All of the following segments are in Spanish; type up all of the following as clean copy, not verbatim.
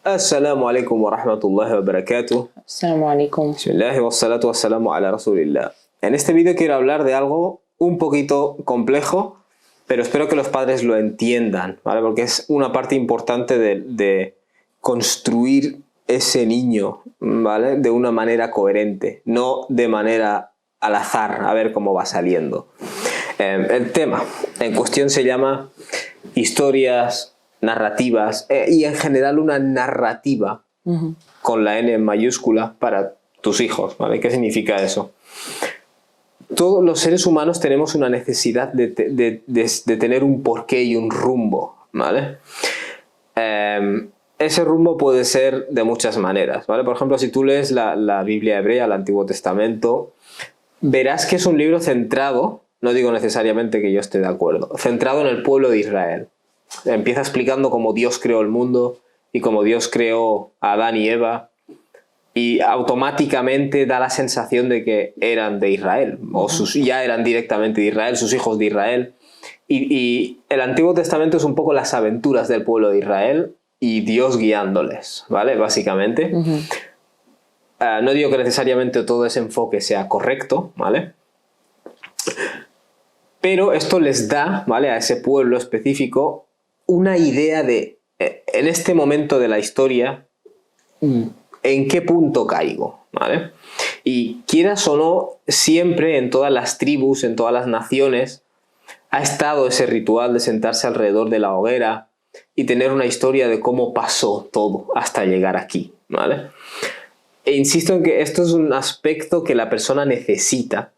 Assalamu alaikum wa rahmatullahi wa barakatuh. Assalamu alaikum. Bismillah wa salatu wa salamu ala rasulillah. En este vídeo quiero hablar de algo un poquito complejo, pero espero que los padres lo entiendan, ¿vale? Porque es una parte importante de construir ese niño, ¿vale? De una manera coherente, no de manera al azar, a ver cómo va saliendo. El tema en cuestión se llama historias, narrativas y en general una narrativa con la N en mayúscula para tus hijos, ¿vale? ¿Qué significa eso? Todos los seres humanos tenemos una necesidad de tener un porqué y un rumbo, ¿vale? Ese rumbo puede ser de muchas maneras, ¿vale? Por ejemplo, si tú lees la Biblia hebrea, el Antiguo Testamento, verás que es un libro centrado, no digo necesariamente que yo esté de acuerdo, centrado en el pueblo de Israel. Empieza explicando cómo Dios creó el mundo y cómo Dios creó a Adán y Eva, y automáticamente da la sensación de que eran de Israel, o ya eran directamente de Israel, sus hijos de Israel. Y el Antiguo Testamento es un poco las aventuras del pueblo de Israel y Dios guiándoles, ¿vale? Básicamente. No digo que necesariamente todo ese enfoque sea correcto, ¿vale? Pero esto les da, ¿vale?, a ese pueblo específico una idea de, en este momento de la historia, en qué punto caigo, ¿vale? Y quieras o no, siempre en todas las tribus, en todas las naciones, ha estado ese ritual de sentarse alrededor de la hoguera y tener una historia de cómo pasó todo hasta llegar aquí, ¿vale? E insisto en que esto es un aspecto que la persona necesita.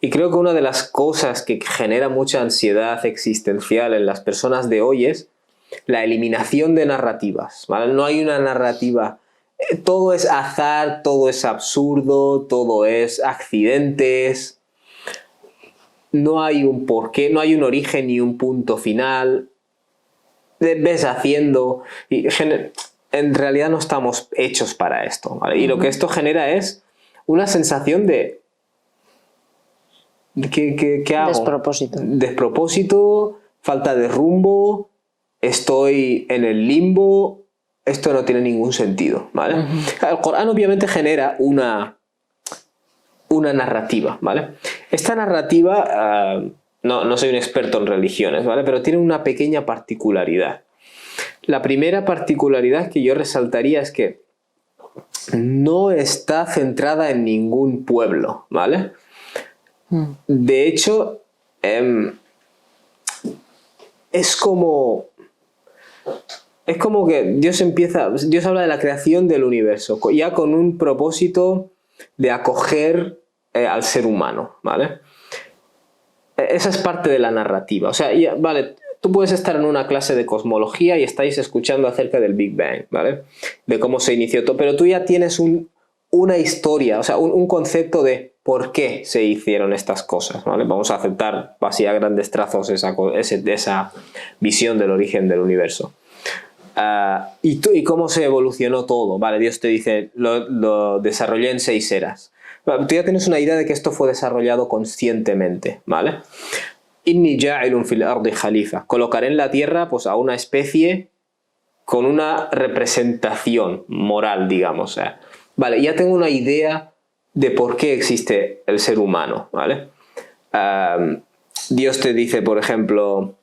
Y creo que una de las cosas que genera mucha ansiedad existencial en las personas de hoy es la eliminación de narrativas, ¿vale? No hay una narrativa. Todo es azar, todo es absurdo, todo es accidentes. No hay un porqué, no hay un origen ni un punto final. Ves haciendo. Y en realidad no estamos hechos para esto, ¿vale? Y lo que esto genera es una sensación de... ¿Qué hago? Despropósito. Despropósito, falta de rumbo, estoy en el limbo, esto no tiene ningún sentido, ¿vale? El Corán obviamente genera una narrativa, ¿vale? Esta narrativa, no soy un experto en religiones, ¿vale? Pero tiene una pequeña particularidad. La primera particularidad que yo resaltaría es que no está centrada en ningún pueblo, ¿vale? De hecho, es como que Dios habla de la creación del universo, ya con un propósito de acoger al ser humano, ¿vale? Esa es parte de la narrativa. O sea, vale, tú puedes estar en una clase de cosmología y estáis escuchando acerca del Big Bang, ¿vale? De cómo se inició todo, pero tú ya tienes una historia, o sea, un concepto de por qué se hicieron estas cosas, ¿vale? Vamos a aceptar así a grandes trazos esa visión del origen del universo. Y cómo se evolucionó todo, ¿vale? Dios te dice, lo desarrollé en 6 eras. Tú ya tienes una idea de que esto fue desarrollado conscientemente, ¿vale? Inni ja'ilun fil ardi khalifa. Colocaré en la tierra pues a una especie con una representación moral, digamos. Vale, ya tengo una idea de por qué existe el ser humano, ¿vale? Dios te dice, por ejemplo,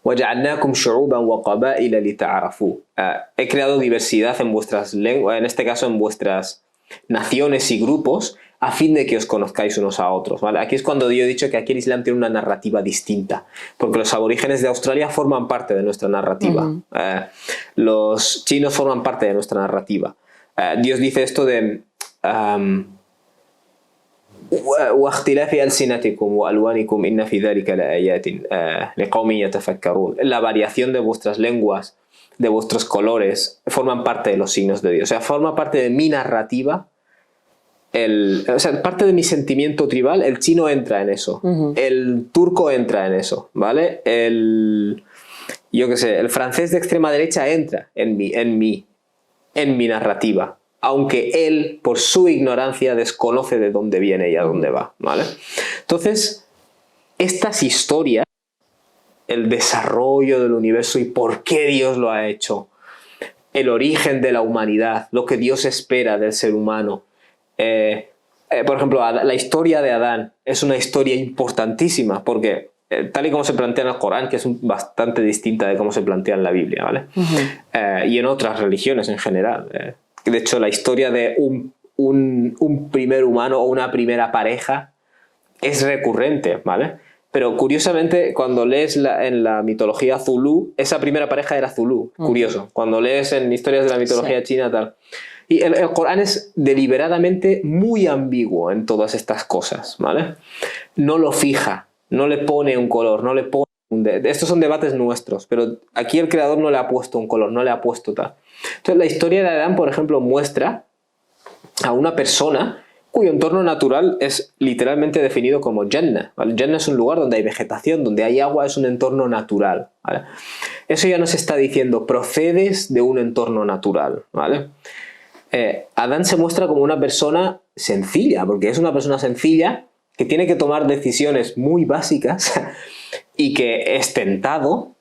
وَجَعَلْنَاكُمْ شُعُوبًا وَقَبَائِلَ لِتَعَارَفُوا. He creado diversidad en vuestras lenguas, en este caso en vuestras naciones y grupos, a fin de que os conozcáis unos a otros, ¿vale? Aquí es cuando yo he dicho que aquí el Islam tiene una narrativa distinta, porque los aborígenes de Australia forman parte de nuestra narrativa, los chinos forman parte de nuestra narrativa. Dios dice esto de واختلاف ألسنتكم وألوانكم إن في ذلك لآيات لقوم يتفكرون. La variación de vuestras lenguas, de vuestros colores, forman parte de los signos de Dios. O sea, forma parte de mi narrativa. O sea, parte de mi sentimiento tribal. El chino entra en eso, el turco entra en eso, ¿vale? Yo qué sé, el francés de extrema derecha entra en mi narrativa, aunque él, por su ignorancia, desconoce de dónde viene y a dónde va, ¿vale? Entonces, estas historias el desarrollo del universo y por qué Dios lo ha hecho, el origen de la humanidad, lo que Dios espera del ser humano. Por ejemplo, la historia de Adán es una historia importantísima porque tal y como se plantea en el Corán, que es bastante distinta de cómo se plantea en la Biblia, ¿vale? Y en otras religiones en general. De hecho, la historia de un primer humano o una primera pareja es recurrente, ¿vale? Pero curiosamente, cuando lees en la mitología Zulú, esa primera pareja era Zulú. Curioso. Cuando lees en historias de la mitología china, tal. Y el Corán es deliberadamente muy ambiguo en todas estas cosas, ¿vale? No lo fija, no le pone un color, no le pone estos son debates nuestros, pero aquí el creador no le ha puesto un color, no le ha puesto tal. Entonces la historia de Adán, por ejemplo, muestra a una persona cuyo entorno natural es literalmente definido como Jannah, ¿vale? Jannah es un lugar donde hay vegetación, donde hay agua, es un entorno natural, ¿vale? Eso ya nos está diciendo, procedes de un entorno natural, ¿vale? Adán se muestra como una persona sencilla, porque es una persona sencilla que tiene que tomar decisiones muy básicas y que es tentado,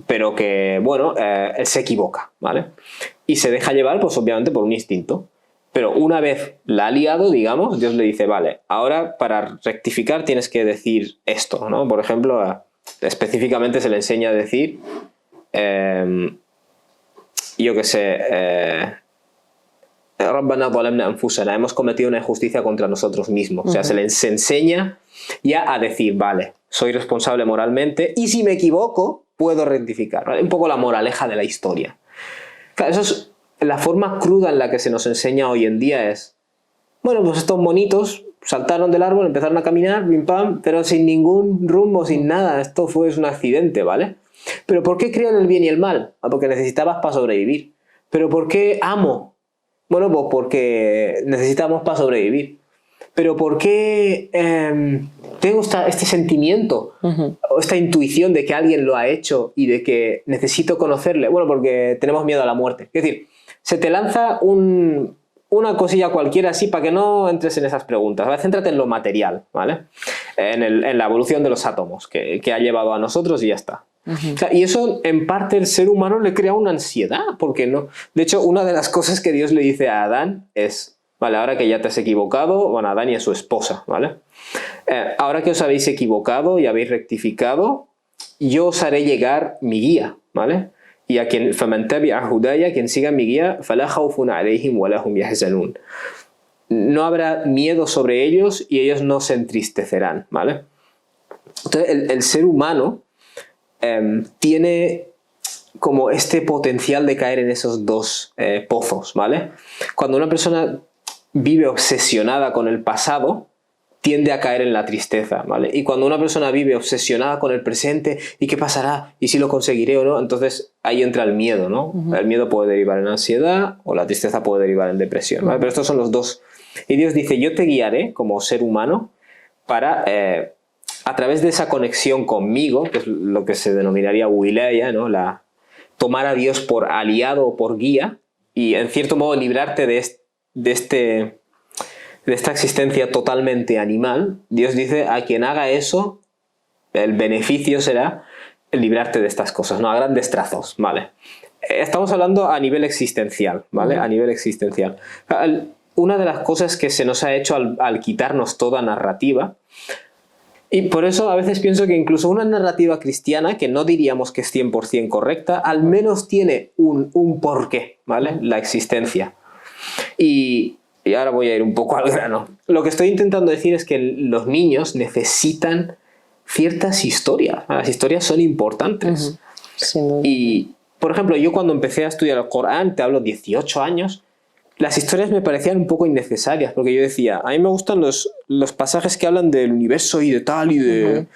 pero que, bueno, él se equivoca, ¿vale? Y se deja llevar, pues obviamente, por un instinto. Pero una vez la ha liado, digamos, Dios le dice, vale, ahora para rectificar tienes que decir esto, ¿no? Por ejemplo, específicamente se le enseña a decir, yo qué sé, Rabbana zalamna anfusana, hemos cometido una injusticia contra nosotros mismos. O sea, se les enseña ya a decir, vale, soy responsable moralmente y si me equivoco, puedo rectificar, ¿vale? Un poco la moraleja de la historia. Claro, eso es la forma cruda en la que se nos enseña hoy en día es, bueno, pues estos monitos saltaron del árbol, empezaron a caminar, pim pam, pero sin ningún rumbo, sin nada, esto fue un accidente, ¿vale? ¿Pero por qué creo en el bien y el mal? Porque necesitabas para sobrevivir. ¿Pero por qué amo? Bueno, pues porque necesitamos para sobrevivir. ¿Pero por qué tengo este sentimiento o esta intuición de que alguien lo ha hecho y de que necesito conocerle? Bueno, porque tenemos miedo a la muerte. Es decir, se te lanza una cosilla cualquiera así para que no entres en esas preguntas. ¿Vale? Céntrate en lo material, ¿vale? En la evolución de los átomos que ha llevado a nosotros y ya está. O sea, y eso en parte el ser humano le crea una ansiedad, porque no. De hecho, una de las cosas que Dios le dice a Adán es, vale, ahora que ya te has equivocado, bueno, a Adán y a su esposa, ¿vale? Ahora que os habéis equivocado y habéis rectificado, yo os haré llegar mi guía, ¿vale? Y a quien فَمَنْ تَبِعَ هُدَايَ, quien siga mi guía, فَلَا خَوْفٌ عَلَيْهِمْ وَلَا هُمْ يَحْزَنُونَ. No habrá miedo sobre ellos y ellos no se entristecerán, ¿vale? Entonces, el ser humano tiene como este potencial de caer en esos dos pozos, ¿vale? Cuando una persona vive obsesionada con el pasado, tiende a caer en la tristeza, ¿vale? Y cuando una persona vive obsesionada con el presente, ¿y qué pasará? ¿Y si lo conseguiré o no? Entonces ahí entra el miedo, ¿no? El miedo puede derivar en ansiedad o la tristeza puede derivar en depresión, ¿vale? Pero estos son los dos. Y Dios dice, yo te guiaré como ser humano para, a través de esa conexión conmigo, que es lo que se denominaría wilaya, ¿no? Tomar a Dios por aliado o por guía y en cierto modo librarte de esta existencia totalmente animal. Dios dice, a quien haga eso, el beneficio será librarte de estas cosas, ¿no? A grandes trazos, ¿vale? Estamos hablando a nivel existencial, ¿vale? A nivel existencial. Una de las cosas que se nos ha hecho al quitarnos toda narrativa, y por eso a veces pienso que incluso una narrativa cristiana, que no diríamos que es 100% correcta, al menos tiene un porqué, ¿vale? La existencia. Y ahora voy a ir un poco al grano. Lo que estoy intentando decir es que los niños necesitan ciertas historias. Las historias son importantes. Sí. Y, por ejemplo, yo cuando empecé a estudiar el Corán, te hablo 18 años, las historias me parecían un poco innecesarias, porque yo decía, a mí me gustan los pasajes que hablan del universo y de tal y de...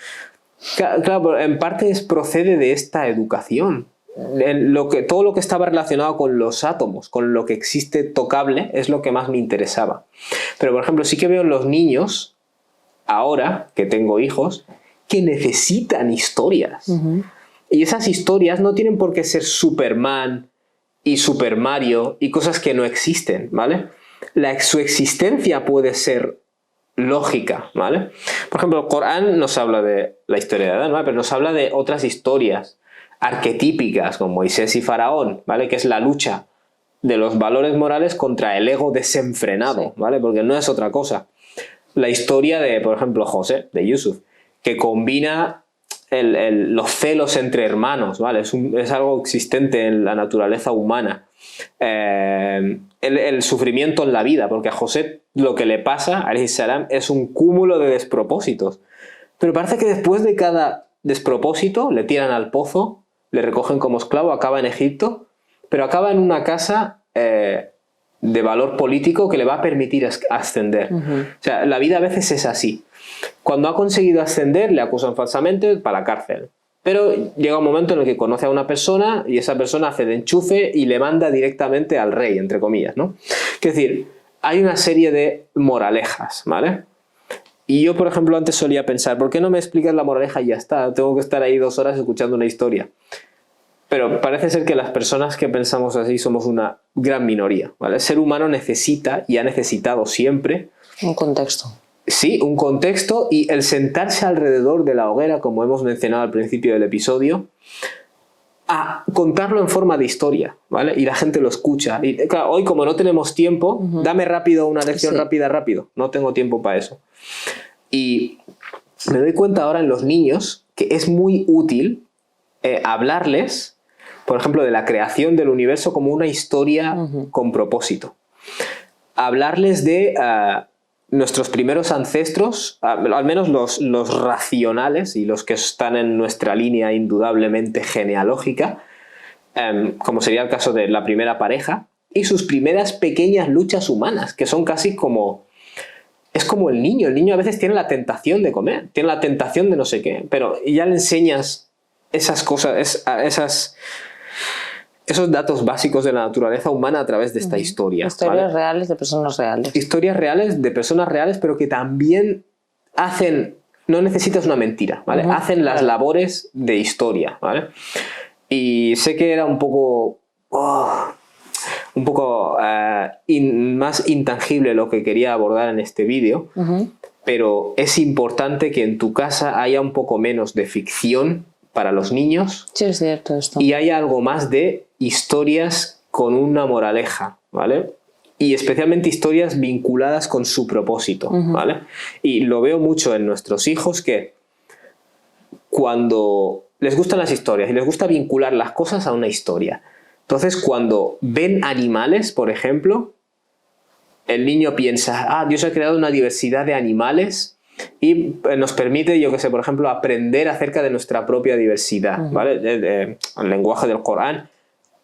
Claro, en parte procede de esta educación. Todo lo que estaba relacionado con los átomos, con lo que existe tocable, es lo que más me interesaba. Pero, por ejemplo, sí que veo en los niños, ahora que tengo hijos, que necesitan historias. Y esas historias no tienen por qué ser Superman y Super Mario y cosas que no existen, ¿vale? Su existencia puede ser lógica, ¿vale? Por ejemplo, el Corán nos habla de la historia de Adán, ¿vale? Pero nos habla de otras historias arquetípicas, como Moisés y Faraón, ¿vale? Que es la lucha de los valores morales contra el ego desenfrenado, ¿vale? Porque no es otra cosa. La historia de, por ejemplo, José, de Yusuf, que combina los celos entre hermanos, ¿vale? Es algo existente en la naturaleza humana. El sufrimiento en la vida, porque a José lo que le pasa, alayhi salam, es un cúmulo de despropósitos. Pero parece que después de cada despropósito le tiran al pozo, le recogen como esclavo, acaba en Egipto, pero acaba en una casa de valor político que le va a permitir ascender. O sea, la vida a veces es así. Cuando ha conseguido ascender, le acusan falsamente para la cárcel. Pero llega un momento en el que conoce a una persona y esa persona hace de enchufe y le manda directamente al rey, entre comillas, ¿no? Es decir, hay una serie de moralejas, ¿vale? Y yo, por ejemplo, antes solía pensar, ¿por qué no me explicas la moraleja y ya está? Tengo que estar ahí 2 horas escuchando una historia. Pero parece ser que las personas que pensamos así somos una gran minoría, ¿vale? El ser humano necesita y ha necesitado siempre un contexto. Sí, un contexto y el sentarse alrededor de la hoguera, como hemos mencionado al principio del episodio, a contarlo en forma de historia, ¿vale? Y la gente lo escucha. Y claro, hoy como no tenemos tiempo, dame rápido una lección rápido. No tengo tiempo para eso. Y me doy cuenta ahora en los niños que es muy útil hablarles, por ejemplo, de la creación del universo como una historia con propósito. Hablarles de nuestros primeros ancestros, al menos los racionales y los que están en nuestra línea indudablemente genealógica, como sería el caso de la primera pareja, y sus primeras pequeñas luchas humanas, que son casi como... Es como el niño a veces tiene la tentación de comer, tiene la tentación de no sé qué, pero ya le enseñas esas cosas, esos datos básicos de la naturaleza humana a través de esta historia. Historias reales de personas reales. Historias reales de personas reales, pero que también hacen... No necesitas una mentira, ¿vale? Hacen las labores de historia, ¿vale? Y sé que era un poco... más intangible lo que quería abordar en este vídeo, pero es importante que en tu casa haya un poco menos de ficción para los niños. Sí, es cierto esto. Y haya algo más de historias con una moraleja, ¿vale? Y especialmente historias vinculadas con su propósito, ¿vale? Y lo veo mucho en nuestros hijos que cuando les gustan las historias y les gusta vincular las cosas a una historia, entonces cuando ven animales, por ejemplo, el niño piensa, Dios ha creado una diversidad de animales y nos permite, yo que sé, por ejemplo, aprender acerca de nuestra propia diversidad, ¿vale? El lenguaje del Corán,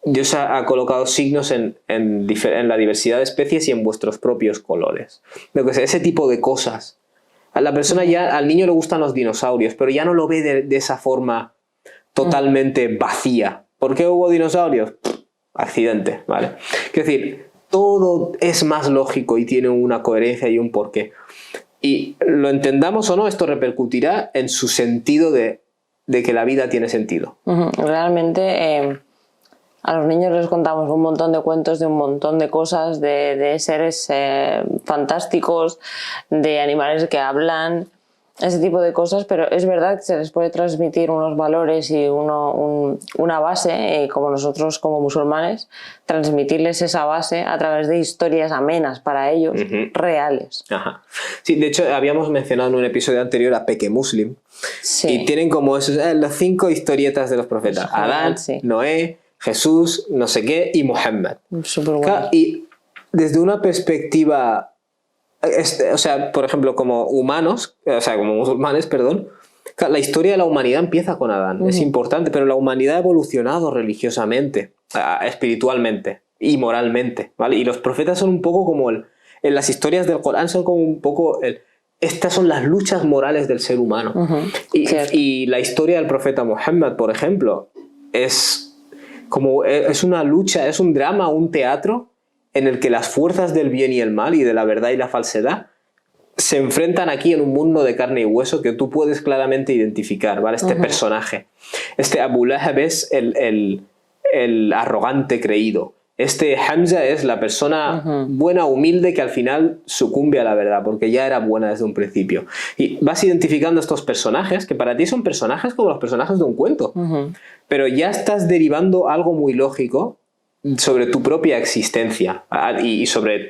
Dios ha colocado signos en la diversidad de especies y en vuestros propios colores. Lo que sé, ese tipo de cosas. A la persona al niño le gustan los dinosaurios, pero ya no lo ve de esa forma totalmente vacía. ¿Por qué hubo dinosaurios? Accidente, ¿vale? Quiero decir, todo es más lógico y tiene una coherencia y un porqué. Y lo entendamos o no, esto repercutirá en su sentido de que la vida tiene sentido. Realmente a los niños les contamos un montón de cuentos de un montón de cosas, de seres fantásticos, de animales que hablan, ese tipo de cosas, pero es verdad que se les puede transmitir unos valores y una base, como nosotros como musulmanes, transmitirles esa base a través de historias amenas para ellos, reales. Ajá. Sí, de hecho habíamos mencionado en un episodio anterior a Peque Muslim, y tienen como esos, las 5 historietas de los profetas, Adán, Noé, Jesús, no sé qué, y Muhammad. Súper bueno. Y desde una perspectiva... o sea, por ejemplo, como humanos, o sea, como musulmanes, perdón, la historia de la humanidad empieza con Adán, es importante, pero la humanidad ha evolucionado religiosamente, espiritualmente y moralmente, ¿vale? Y los profetas son un poco como en las historias del Corán son como un poco estas son las luchas morales del ser humano. Y la historia del profeta Muhammad, por ejemplo, es una lucha, es un drama, un teatro en el que las fuerzas del bien y el mal y de la verdad y la falsedad se enfrentan aquí en un mundo de carne y hueso que tú puedes claramente identificar, ¿vale? Este personaje. Abu Lahab es el arrogante creído. Este Hamza es la persona buena, humilde, que al final sucumbe a la verdad, porque ya era buena desde un principio. Y vas identificando estos personajes, que para ti son personajes como los personajes de un cuento, pero ya estás derivando algo muy lógico sobre tu propia existencia y sobre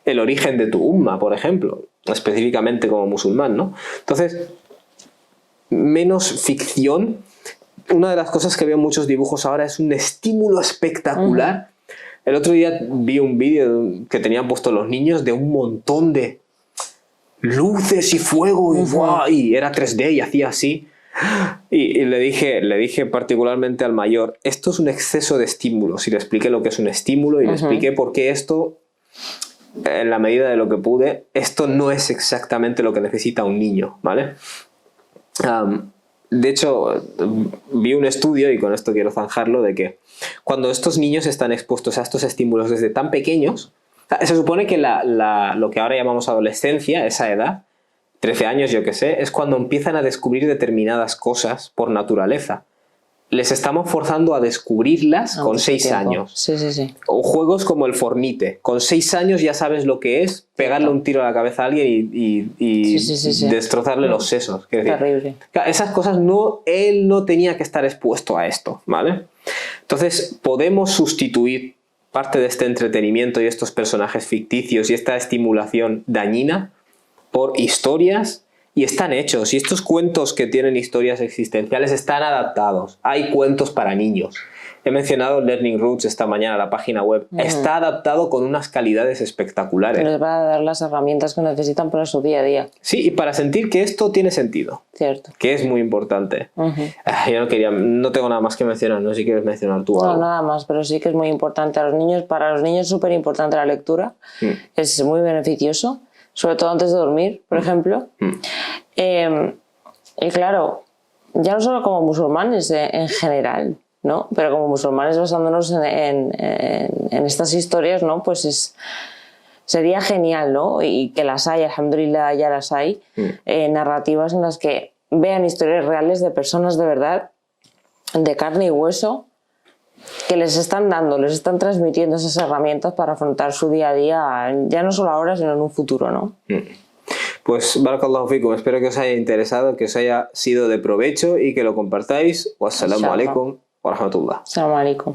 el origen de tu umma, por ejemplo, específicamente como musulmán, ¿no? Entonces, menos ficción. Una de las cosas que veo en muchos dibujos ahora es un estímulo espectacular. El otro día vi un vídeo que tenían puesto los niños de un montón de luces y fuego y era 3D y hacía así. Y le dije particularmente al mayor, esto es un exceso de estímulos. Y le expliqué lo que es un estímulo y le expliqué por qué esto, en la medida de lo que pude, esto no es exactamente lo que necesita un niño, ¿vale? De hecho, vi un estudio, y con esto quiero zanjarlo, de que cuando estos niños están expuestos a estos estímulos desde tan pequeños, se supone que lo que ahora llamamos adolescencia, esa edad, 13 años, yo que sé, es cuando empiezan a descubrir determinadas cosas por naturaleza. Les estamos forzando a descubrirlas con 6 años. Sí, sí, sí. O juegos como el Fornite. Con 6 años ya sabes lo que es pegarle un tiro a la cabeza a alguien y destrozarle los sesos. Terrible. Esas cosas él no tenía que estar expuesto a esto, ¿vale? Entonces podemos sustituir parte de este entretenimiento y estos personajes ficticios y esta estimulación dañina por historias. Y están hechos, y estos cuentos que tienen historias existenciales están adaptados. Hay cuentos para niños. He mencionado Learning Roots esta mañana, la página web. Está adaptado con unas calidades espectaculares. Les va a dar las herramientas que necesitan para su día a día. Sí, y para sentir que esto tiene sentido. Cierto. Que es muy importante. Yo no tengo nada más que mencionar, no sé si quieres mencionar tú algo. No, nada más, pero sí que es muy importante a los niños. Para los niños es súper importante la lectura. Es muy beneficioso. Sobre todo antes de dormir, por ejemplo. Y claro, ya no solo como musulmanes en general, ¿no? Pero como musulmanes basándonos en estas historias, ¿no? Pues sería genial, ¿no? Y que las hay, alhamdulillah, ya las hay, narrativas en las que vean historias reales de personas de verdad, de carne y hueso, que les están transmitiendo esas herramientas para afrontar su día a día, ya no solo ahora, sino en un futuro, ¿no? Pues barakallahu fikum, espero que os haya interesado, que os haya sido de provecho y que lo compartáis. Wassalamu alaikum wa rahmatullah. Assalamu alaikum.